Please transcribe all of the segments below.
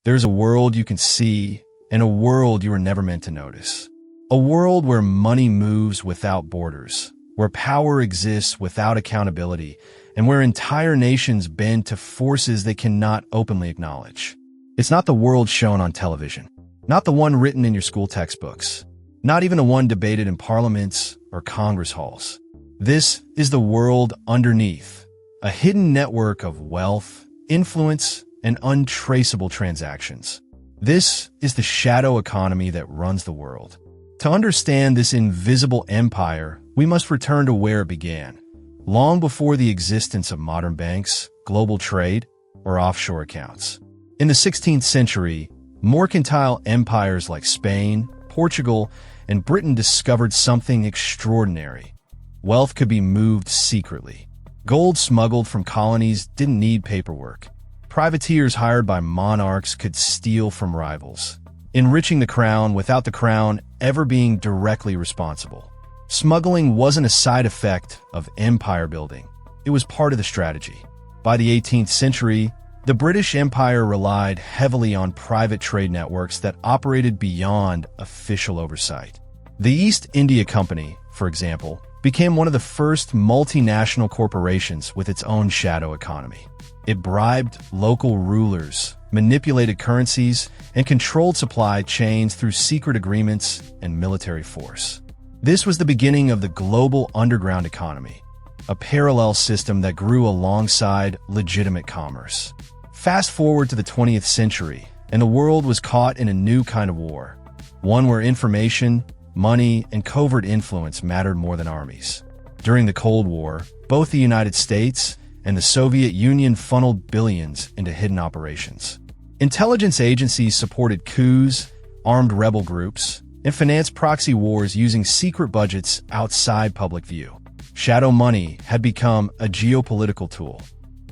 There's a world you can see and a world you were never meant to notice. A world where money moves without borders, where power exists without accountability, and where entire nations bend to forces they cannot openly acknowledge. It's not the world shown on television, not the one written in your school textbooks, not even the one debated in parliaments or Congress halls. This is the world underneath, a hidden network of wealth, influence, and untraceable transactions. This is the shadow economy that runs the world. To understand this invisible empire, we must return to where it began, long before the existence of modern banks, global trade, or offshore accounts. In the 16th century, mercantile empires like Spain, Portugal, and Britain discovered something extraordinary. Wealth could be moved secretly. Gold smuggled from colonies didn't need paperwork. Privateers hired by monarchs could steal from rivals, enriching the crown without the crown ever being directly responsible. Smuggling wasn't a side effect of empire building. It was part of the strategy. By the 18th century, the British Empire relied heavily on private trade networks that operated beyond official oversight. The East India Company, for example, became one of the first multinational corporations with its own shadow economy. It bribed local rulers, manipulated currencies, and controlled supply chains through secret agreements and military force. This was the beginning of the global underground economy, a parallel system that grew alongside legitimate commerce. Fast forward to the 20th century, and the world was caught in a new kind of war, one where information, money, and covert influence mattered more than armies. During the Cold War, both the United States and the Soviet Union funneled billions into hidden operations. Intelligence agencies supported coups, armed rebel groups, and financed proxy wars using secret budgets outside public view. Shadow money had become a geopolitical tool.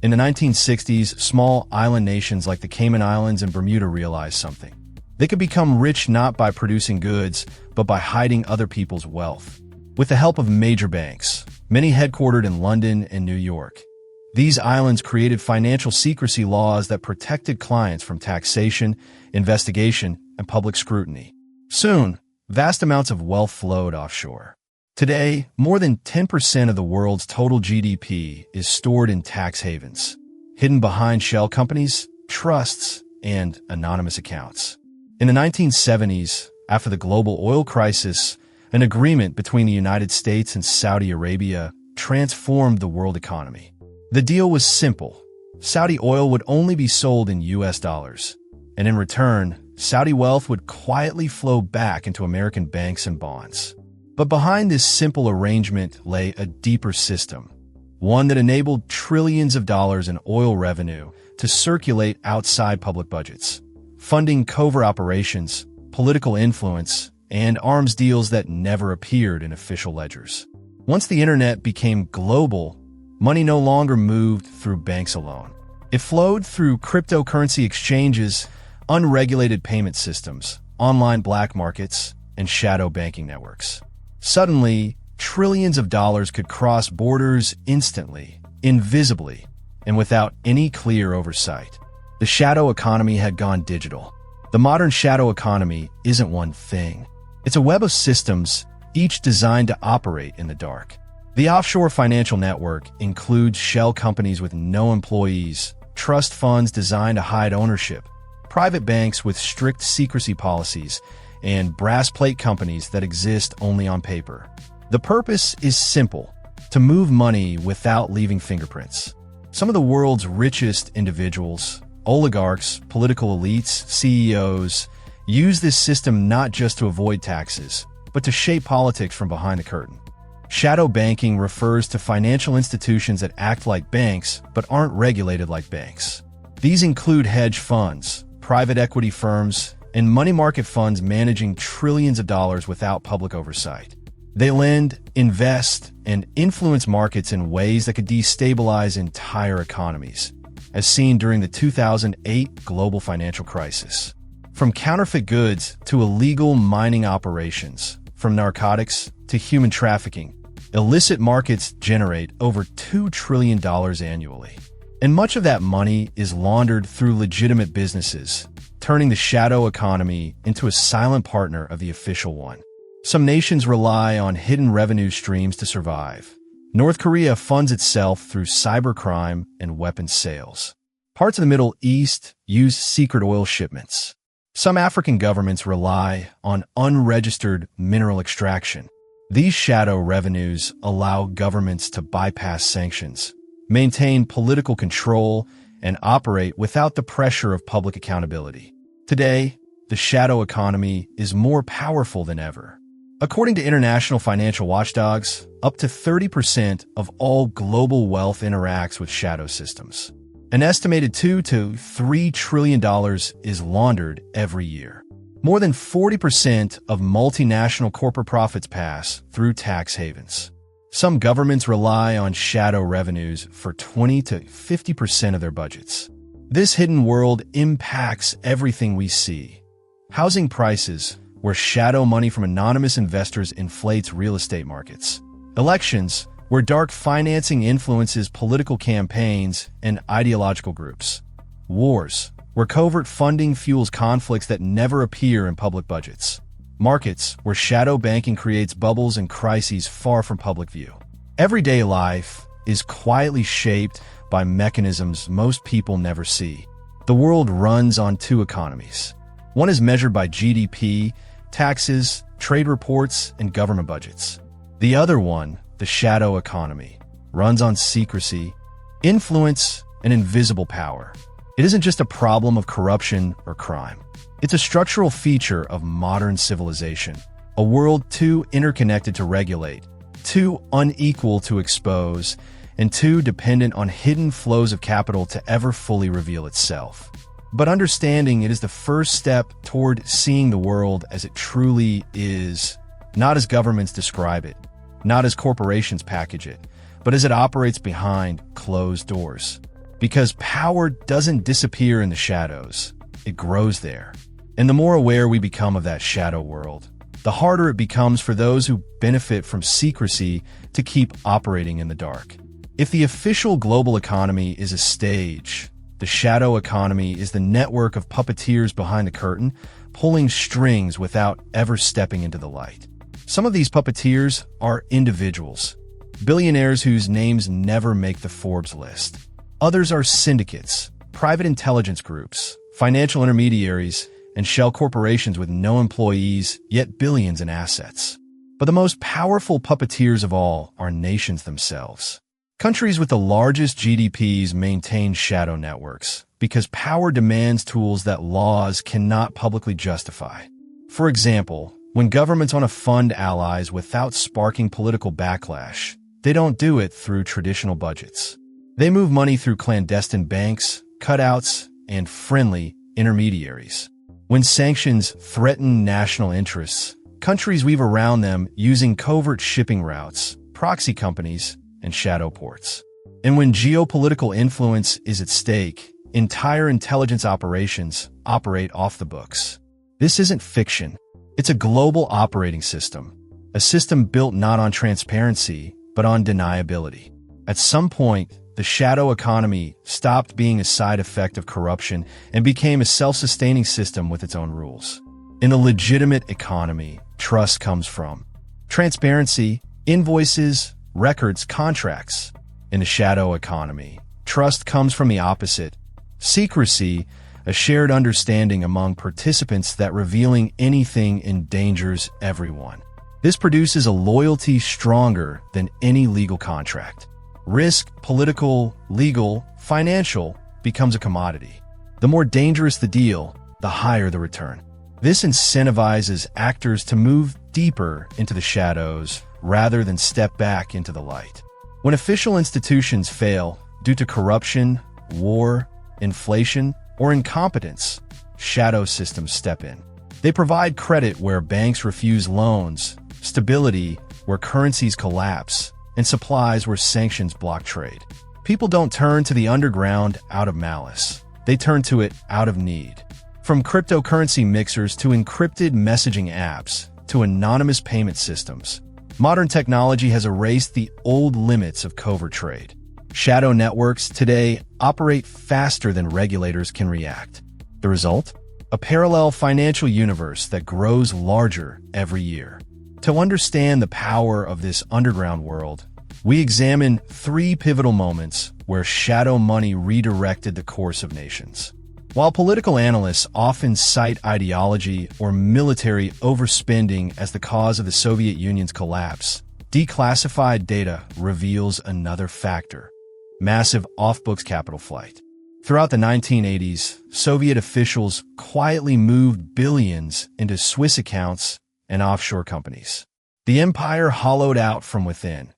In the 1960s, small island nations like the Cayman Islands and Bermuda realized something. They could become rich not by producing goods, but by hiding other people's wealth. With the help of major banks, many headquartered in London and New York, these islands created financial secrecy laws that protected clients from taxation, investigation, and public scrutiny. Soon, vast amounts of wealth flowed offshore. Today, more than 10% of the world's total GDP is stored in tax havens, hidden behind shell companies, trusts, and anonymous accounts. In the 1970s, after the global oil crisis, an agreement between the United States and Saudi Arabia transformed the world economy. The deal was simple. Saudi oil would only be sold in US dollars, and in return, Saudi wealth would quietly flow back into American banks and bonds. But behind this simple arrangement lay a deeper system, one that enabled trillions of dollars in oil revenue to circulate outside public budgets, funding covert operations, political influence, and arms deals that never appeared in official ledgers. Once the internet became global, money no longer moved through banks alone. It flowed through cryptocurrency exchanges, unregulated payment systems, online black markets, and shadow banking networks. Suddenly, trillions of dollars could cross borders instantly, invisibly, and without any clear oversight. The shadow economy had gone digital. The modern shadow economy isn't one thing. It's a web of systems, each designed to operate in the dark. The offshore financial network includes shell companies with no employees, trust funds designed to hide ownership, private banks with strict secrecy policies, and brass plate companies that exist only on paper. The purpose is simple: to move money without leaving fingerprints. Some of the world's richest individuals, oligarchs, political elites, CEOs, use this system not just to avoid taxes, but to shape politics from behind the curtain. Shadow banking refers to financial institutions that act like banks but aren't regulated like banks. These include hedge funds, private equity firms, and money market funds managing trillions of dollars without public oversight. They lend, invest, and influence markets in ways that could destabilize entire economies, as seen during the 2008 global financial crisis. From counterfeit goods to illegal mining operations, from narcotics to human trafficking, illicit markets generate over $2 trillion annually. And much of that money is laundered through legitimate businesses, turning the shadow economy into a silent partner of the official one. Some nations rely on hidden revenue streams to survive. North Korea funds itself through cybercrime and weapons sales. Parts of the Middle East use secret oil shipments. Some African governments rely on unregistered mineral extraction. These shadow revenues allow governments to bypass sanctions, maintain political control, and operate without the pressure of public accountability. Today, the shadow economy is more powerful than ever. According to international financial watchdogs, up to 30% of all global wealth interacts with shadow systems. An estimated $2 to $3 trillion is laundered every year. More than 40% of multinational corporate profits pass through tax havens. Some governments rely on shadow revenues for 20 to 50% of their budgets. This hidden world impacts everything we see. Housing prices, where shadow money from anonymous investors inflates real estate markets. Elections, where dark financing influences political campaigns and ideological groups. Wars, where covert funding fuels conflicts that never appear in public budgets. Markets, where shadow banking creates bubbles and crises far from public view. Everyday life is quietly shaped by mechanisms most people never see. The world runs on two economies. One is measured by GDP, taxes, trade reports, and government budgets. The other one, the shadow economy, runs on secrecy, influence, and invisible power. It isn't just a problem of corruption or crime. It's a structural feature of modern civilization, a world too interconnected to regulate, too unequal to expose, and too dependent on hidden flows of capital to ever fully reveal itself. But understanding it is the first step toward seeing the world as it truly is, not as governments describe it, not as corporations package it, but as it operates behind closed doors. Because power doesn't disappear in the shadows, it grows there. And the more aware we become of that shadow world, the harder it becomes for those who benefit from secrecy to keep operating in the dark. If the official global economy is a stage, the shadow economy is the network of puppeteers behind the curtain, pulling strings without ever stepping into the light. Some of these puppeteers are individuals, billionaires whose names never make the Forbes list. Others are syndicates, private intelligence groups, financial intermediaries, and shell corporations with no employees, yet billions in assets. But the most powerful puppeteers of all are nations themselves. Countries with the largest GDPs maintain shadow networks because power demands tools that laws cannot publicly justify. For example, when governments want to fund allies without sparking political backlash, they don't do it through traditional budgets. They move money through clandestine banks, cutouts, and friendly intermediaries. When sanctions threaten national interests, countries weave around them using covert shipping routes, proxy companies, and shadow ports. And when geopolitical influence is at stake, entire intelligence operations operate off the books. This isn't fiction. It's a global operating system, a system built not on transparency, but on deniability. At some point, the shadow economy stopped being a side effect of corruption and became a self-sustaining system with its own rules. In a legitimate economy, trust comes from transparency, invoices, records, contracts. In a shadow economy, trust comes from the opposite, secrecy, a shared understanding among participants that revealing anything endangers everyone. This produces a loyalty stronger than any legal contract. Risk, political, legal, financial, becomes a commodity. The more dangerous the deal, the higher the return. This incentivizes actors to move deeper into the shadows rather than step back into the light. When official institutions fail due to corruption, war, inflation, or incompetence, shadow systems step in. They provide credit where banks refuse loans, stability where currencies collapse, and supplies where sanctions block trade. People don't turn to the underground out of malice. They turn to it out of need. From cryptocurrency mixers to encrypted messaging apps to anonymous payment systems, modern technology has erased the old limits of covert trade. Shadow networks today operate faster than regulators can react. The result? a parallel financial universe that grows larger every year. To understand the power of this underground world, we examine 3 pivotal moments where shadow money redirected the course of nations. While political analysts often cite ideology or military overspending as the cause of the Soviet Union's collapse, declassified data reveals another factor: massive off-books capital flight. Throughout the 1980s, Soviet officials quietly moved billions into Swiss accounts and offshore companies. The empire hollowed out from within,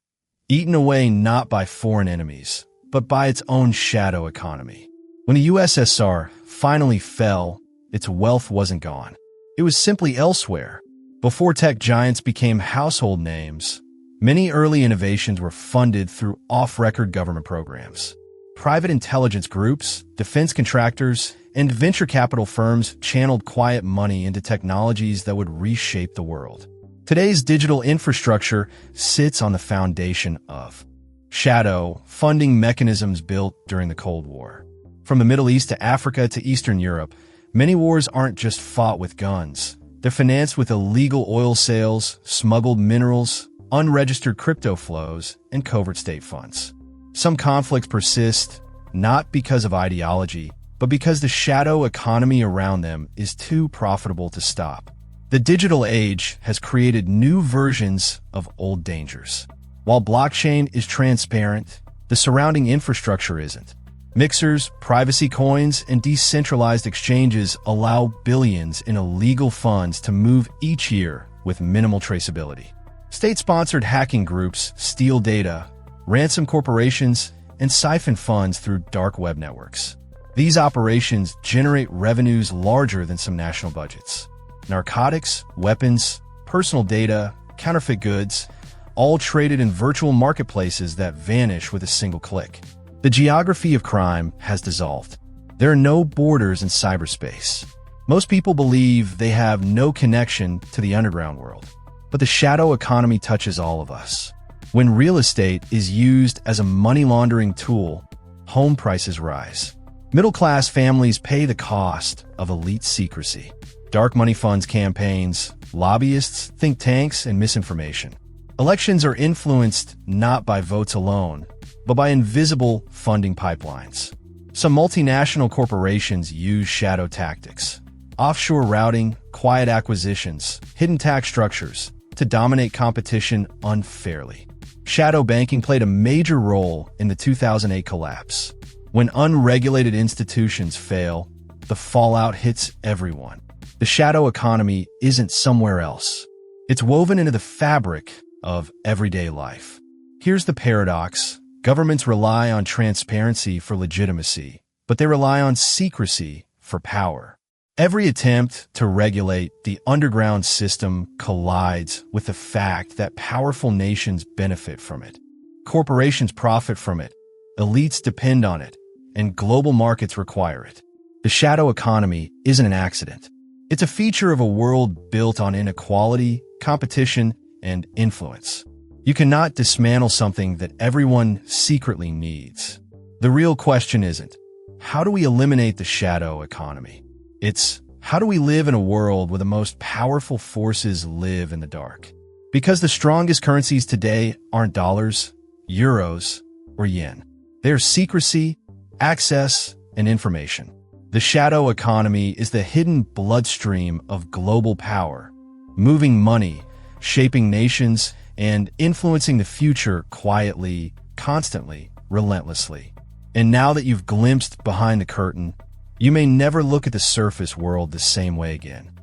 eaten away not by foreign enemies, but by its own shadow economy. When the USSR finally fell, its wealth wasn't gone. It was simply elsewhere. Before tech giants became household names, many early innovations were funded through off-record government programs. Private intelligence groups, defense contractors, and venture capital firms channeled quiet money into technologies that would reshape the world. Today's digital infrastructure sits on the foundation of shadow funding mechanisms built during the Cold War. From the Middle East to Africa to Eastern Europe, many wars aren't just fought with guns. They're financed with illegal oil sales, smuggled minerals, unregistered crypto flows, and covert state funds. Some conflicts persist not because of ideology, but because the shadow economy around them is too profitable to stop. The digital age has created new versions of old dangers. While blockchain is transparent, the surrounding infrastructure isn't. Mixers, privacy coins, and decentralized exchanges allow billions in illegal funds to move each year with minimal traceability. State-sponsored hacking groups steal data, ransom corporations, and siphon funds through dark web networks. These operations generate revenues larger than some national budgets. Narcotics, weapons, personal data, counterfeit goods, all traded in virtual marketplaces that vanish with a single click. The geography of crime has dissolved. There are no borders in cyberspace. Most people believe they have no connection to the underground world, but the shadow economy touches all of us. When real estate is used as a money laundering tool, home prices rise. Middle-class families pay the cost of elite secrecy. Dark money funds campaigns, lobbyists, think tanks, and misinformation. Elections are influenced not by votes alone, but by invisible funding pipelines. Some multinational corporations use shadow tactics, offshore routing, quiet acquisitions, hidden tax structures to dominate competition unfairly. Shadow banking played a major role in the 2008 collapse. When unregulated institutions fail, the fallout hits everyone. The shadow economy isn't somewhere else. It's woven into the fabric of everyday life. Here's the paradox. Governments rely on transparency for legitimacy, but they rely on secrecy for power. Every attempt to regulate the underground system collides with the fact that powerful nations benefit from it. Corporations profit from it, elites depend on it, and global markets require it. The shadow economy isn't an accident. It's a feature of a world built on inequality, competition, and influence. You cannot dismantle something that everyone secretly needs. The real question isn't, how do we eliminate the shadow economy? It's, how do we live in a world where the most powerful forces live in the dark? Because the strongest currencies today aren't dollars, euros, or yen. They're secrecy, access, and information. The shadow economy is the hidden bloodstream of global power, moving money, shaping nations, and influencing the future quietly, constantly, relentlessly. And now that you've glimpsed behind the curtain, you may never look at the surface world the same way again.